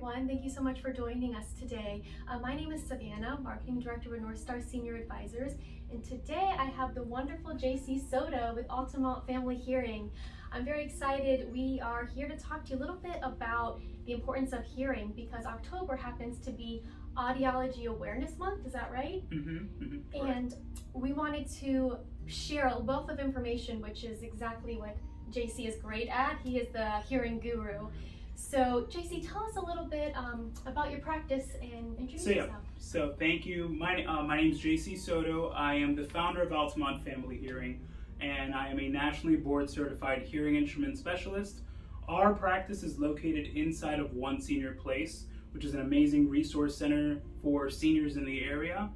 everyone. Thank you so much for joining us today. My name is Savannah, Marketing Director with North Star Senior Advisors, and today I have the wonderful JC Soto with Altamont Family Hearing. I'm very excited. We are here to talk to you a little bit about the importance of hearing because October happens to be Audiology Awareness Month, is that right? And we wanted to share a wealth of information, which is exactly what JC is great at. He is the hearing guru. So JC, tell us a little bit about your practice and introduce yourself. So thank you. My name is JC Soto. I am the founder of Altamont Family Hearing, and I am a nationally board certified hearing instrument specialist. Our practice is located inside of One Senior Place, which is an amazing resource center for seniors in the area.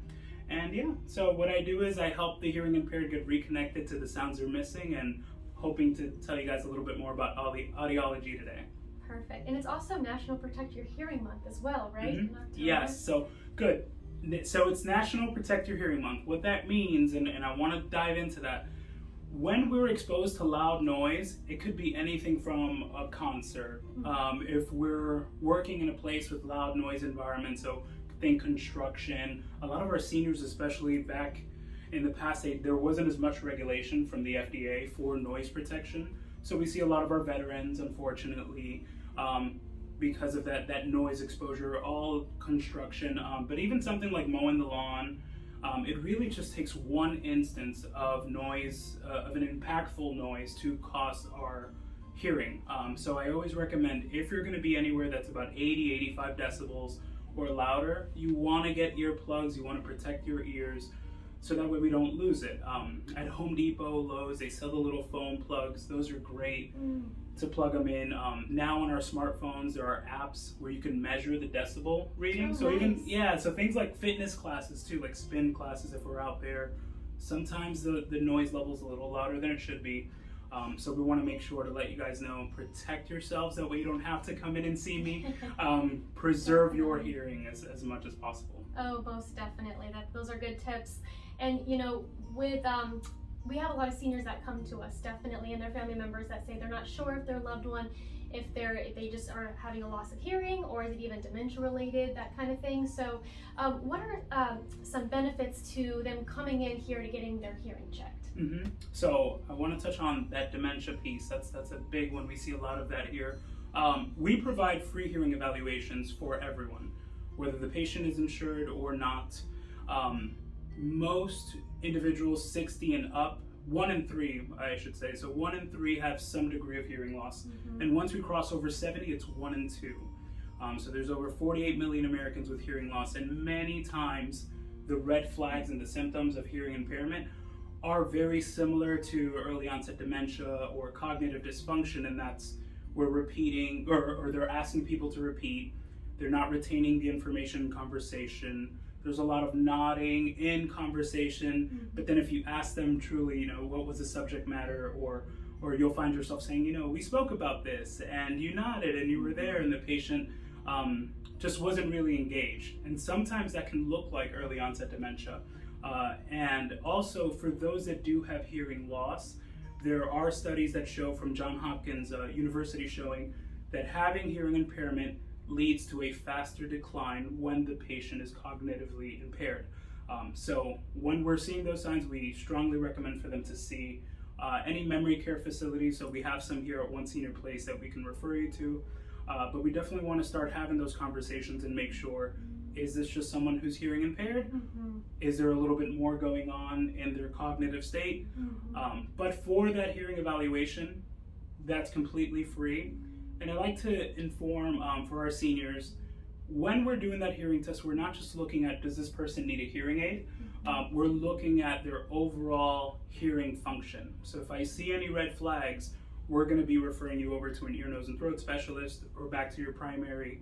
And yeah, so what I do is I help the hearing impaired get reconnected to the sounds they're missing, and hoping to tell you guys a little bit more about audiology today. Perfect. And it's also National Protect Your Hearing Month as well, right? Yes, so good. So it's National Protect Your Hearing Month. What that means, and I want to dive into that, when we're exposed to loud noise, it could be anything from a concert. If we're working in a place with loud noise environment, so think construction, a lot of our seniors, especially back in the past, there wasn't as much regulation from the FDA for noise protection. So we see a lot of our veterans, unfortunately, because of that noise exposure, all construction, but even something like mowing the lawn, it really just takes one instance of noise, of an impactful noise to cost our hearing. So I always recommend, if you're gonna be anywhere that's about 80, 85 decibels or louder, you wanna get earplugs, you wanna protect your ears, so that way we don't lose it. At Home Depot, Lowe's, they sell the little foam plugs. Those are great to plug them in. Now on our smartphones, there are apps where you can measure the decibel reading. So things like fitness classes too, like spin classes if we're out there. Sometimes the noise level's a little louder than it should be. So we want to make sure to let you guys know, protect yourselves, that way you don't have to come in and see me. Preserve your hearing as much as possible. Oh, most definitely. Those are good tips. And you know, with we have a lot of seniors that come to us, definitely, and their family members that say they're not sure if their loved one, if they just are having a loss of hearing, or is it even dementia related, that kind of thing. So what are some benefits to them coming in here to getting their hearing checked? So I want to touch on that dementia piece. That's a big one. We see a lot of that here. We provide free hearing evaluations for everyone, whether the patient is insured or not. Most individuals 60 and up, 1 in 3 I should say, so 1 in 3 have some degree of hearing loss, and once we cross over 70, it's 1 in 2. So there's over 48 million Americans with hearing loss, and many times the red flags and the symptoms of hearing impairment are very similar to early onset dementia or cognitive dysfunction, and that's we're repeating, or they're asking people to repeat, they're not retaining the information in conversation. There's a lot of nodding in conversation, but then if you ask them truly, you know, what was the subject matter, or you'll find yourself saying, you know, we spoke about this, and you nodded, and you were there, and the patient just wasn't really engaged. And sometimes that can look like early onset dementia. And also for those that do have hearing loss, there are studies that show from Johns Hopkins University showing that having hearing impairment leads to a faster decline when the patient is cognitively impaired. So when we're seeing those signs, we strongly recommend for them to see any memory care facility. So we have some here at One Senior Place that we can refer you to, but we definitely want to start having those conversations and make sure, is this just someone who's hearing impaired? Is there a little bit more going on in their cognitive state? But for that hearing evaluation, that's completely free. And I like to inform for our seniors, when we're doing that hearing test, we're not just looking at, does this person need a hearing aid? We're looking at their overall hearing function. So if I see any red flags, we're going to be referring you over to an ear, nose, and throat specialist, or back to your primary,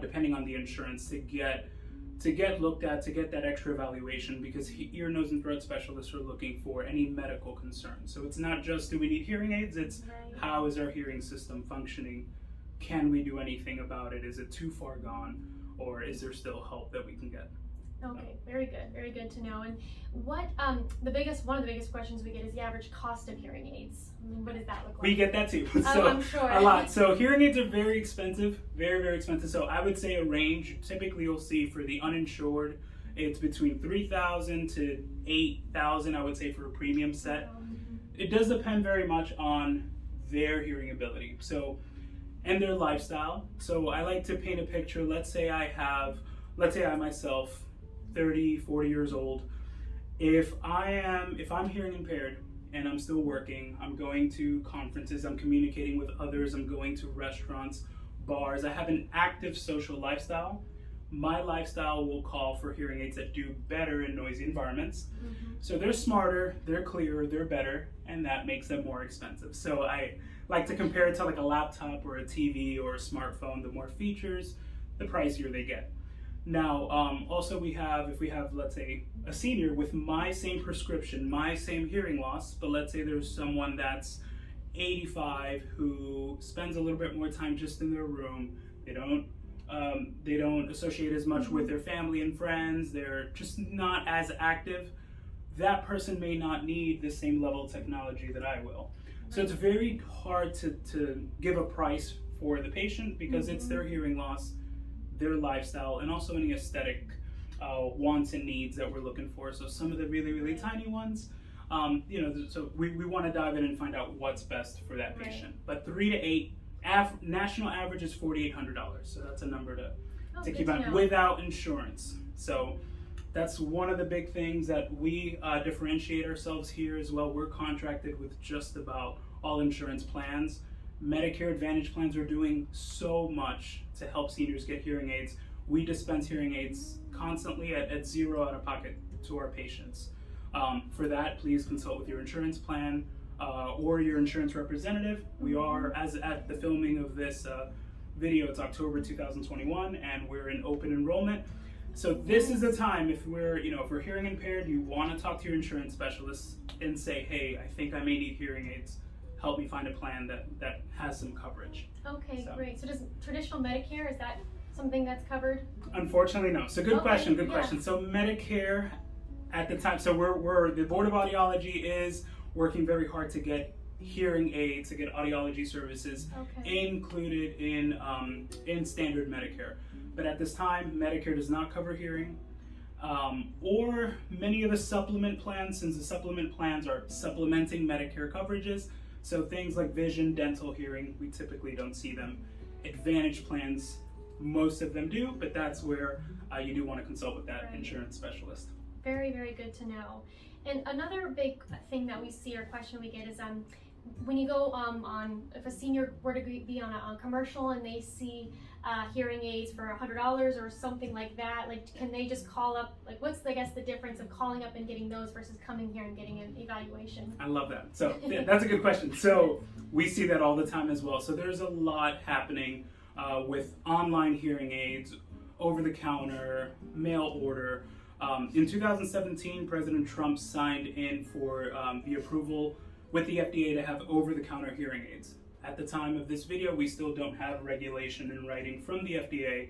depending on the insurance, to get looked at, to get that extra evaluation, because ear, nose, and throat specialists are looking for any medical concerns. So it's not just, do we need hearing aids? It's how is our hearing system functioning? Can we do anything about it? Is it too far gone, or is there still help that we can get? Okay, very good to know. And what one of the biggest questions we get is the average cost of hearing aids. I mean, what does that look like? We get that too. So I'm sure. A lot. So hearing aids are very expensive, very expensive. So I would say a range. Typically, you'll see for the uninsured, it's between $3,000 to $8,000. I would say for a premium set. It does depend very much on their hearing ability. So and their lifestyle. So I like to paint a picture. Let's say I myself, 30, 40 years old. If I'm hearing impaired and I'm still working, I'm going to conferences, I'm communicating with others, I'm going to restaurants, bars, I have an active social lifestyle, my lifestyle will call for hearing aids that do better in noisy environments. So they're smarter, they're clearer, they're better, and that makes them more expensive. So I like to compare it to like a laptop or a TV or a smartphone. The more features, the pricier they get. Now, also if we have, let's say, a senior with my same prescription, my same hearing loss, but let's say there's someone that's 85 who spends a little bit more time just in their room. They don't associate as much with their family and friends. They're just not as active. That person may not need the same level of technology that I will. So it's very hard to give a price for the patient because it's their hearing loss, their lifestyle, and also any aesthetic wants and needs that we're looking for. So some of the really tiny ones, so we want to dive in and find out what's best for that patient. But 3 to 8, national average is $4,800. So that's a number to keep on without insurance. So that's one of the big things that we differentiate ourselves here as well. We're contracted with just about all insurance plans. Medicare Advantage plans are doing so much to help seniors get hearing aids. We dispense hearing aids constantly at zero out of pocket to our patients. For that, please consult with your insurance plan or your insurance representative. We are, as at the filming of this video, it's October 2021, and we're in open enrollment. So this is the time, if we're hearing impaired, you want to talk to your insurance specialist and say, hey, I think I may need hearing aids. Help me find a plan that has some coverage. Okay, great. So does traditional Medicare, is that something that's covered? Unfortunately, no. So good question. So Medicare at the time, so we're the Board of Audiology is working very hard to get hearing aids, to get audiology services included in standard Medicare. But at this time, Medicare does not cover hearing, or many of the supplement plans, since the supplement plans are supplementing Medicare coverages. So things like vision, dental, hearing, we typically don't see them. Advantage plans, most of them do, but that's where you do want to consult with that insurance specialist. Very good to know. And another big thing that we see or question we get is when you go if a senior were to be on a commercial and they see hearing aids for $100 or something like that, like can they just call up, like what's the difference of calling up and getting those versus coming here and getting an evaluation? I love that. So that's a good question. So we see that all the time as well. So there's a lot happening with online hearing aids, over the counter, mail order. In 2017, President Trump signed in for the approval with the FDA to have over-the-counter hearing aids. At the time of this video, we still don't have regulation in writing from the FDA,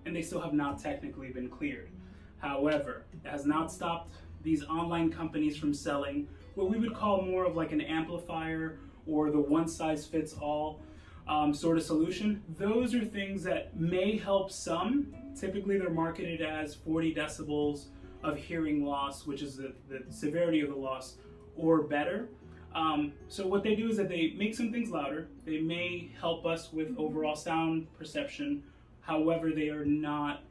and they still have not technically been cleared. However, it has not stopped these online companies from selling what we would call more of like an amplifier or the one-size-fits-all sort of solution. Those are things that may help some. Typically, they're marketed as 40 decibels of hearing loss, which is the severity of the loss, or better. So what they do is that they make some things louder. They may help us with overall sound perception. However, they are not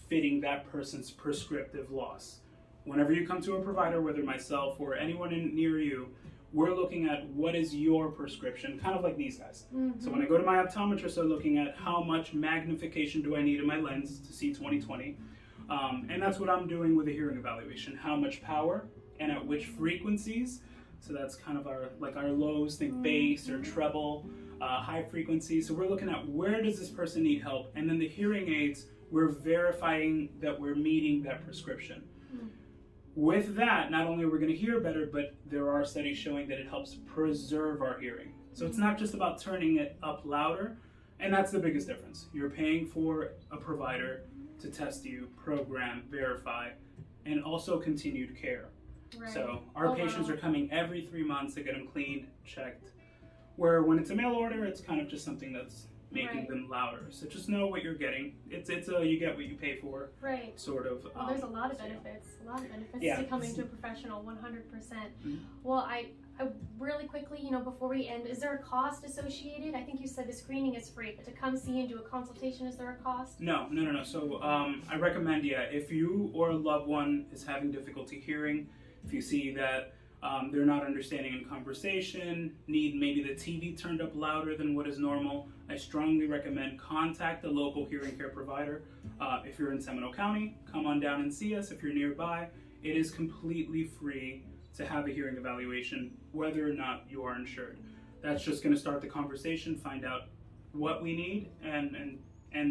fitting that person's prescriptive loss. Whenever you come to a provider, whether myself or anyone near you, we're looking at what is your prescription, kind of like these guys. So when I go to my optometrist, they're looking at how much magnification do I need in my lens to see 20/20. And that's what I'm doing with a hearing evaluation. How much power and at which frequencies. So that's kind of our lows, think bass or treble, high frequency. So we're looking at where does this person need help, and then the hearing aids, we're verifying that we're meeting that prescription. With that, not only are we going to hear better, but there are studies showing that it helps preserve our hearing. So it's not just about turning it up louder, and that's the biggest difference. You're paying for a provider to test you, program, verify, and also continued care. Right. So our patients are coming every 3 months to get them cleaned, checked. Where when it's a mail order, it's kind of just something that's making them louder. So just know what you're getting. It's a you get what you pay for. Right. Sort of. Well, there's a lot of benefits. A lot of benefits to coming to a professional. 100%. Mm-hmm. Well, I really quickly, before we end, is there a cost associated? I think you said the screening is free, but to come see and do a consultation, is there a cost? No. So I recommend, if you or a loved one is having difficulty hearing, if you see that they're not understanding in conversation, need maybe the TV turned up louder than what is normal, I strongly recommend contact the local hearing care provider. If you're in Seminole County, come on down and see us. If you're nearby, it is completely free to have a hearing evaluation, whether or not you are insured. That's just going to start the conversation, find out what we need, and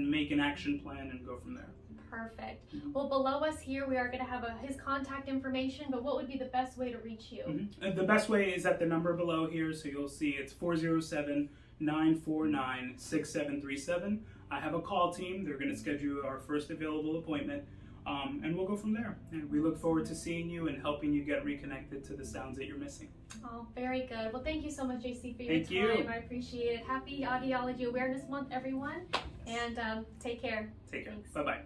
make an action plan and go from there. Perfect. Well, below us here, we are going to have his contact information, but what would be the best way to reach you? And the best way is at the number below here, so you'll see it's 407-949-6737. I have a call team. They're going to schedule our first available appointment, and we'll go from there. And we look forward to seeing you and helping you get reconnected to the sounds that you're missing. Oh, very good. Well, thank you so much, JC, for your Thank time. you. I appreciate it. Happy Audiology Awareness Month, everyone, and take care. Take care. Thanks. Bye-bye.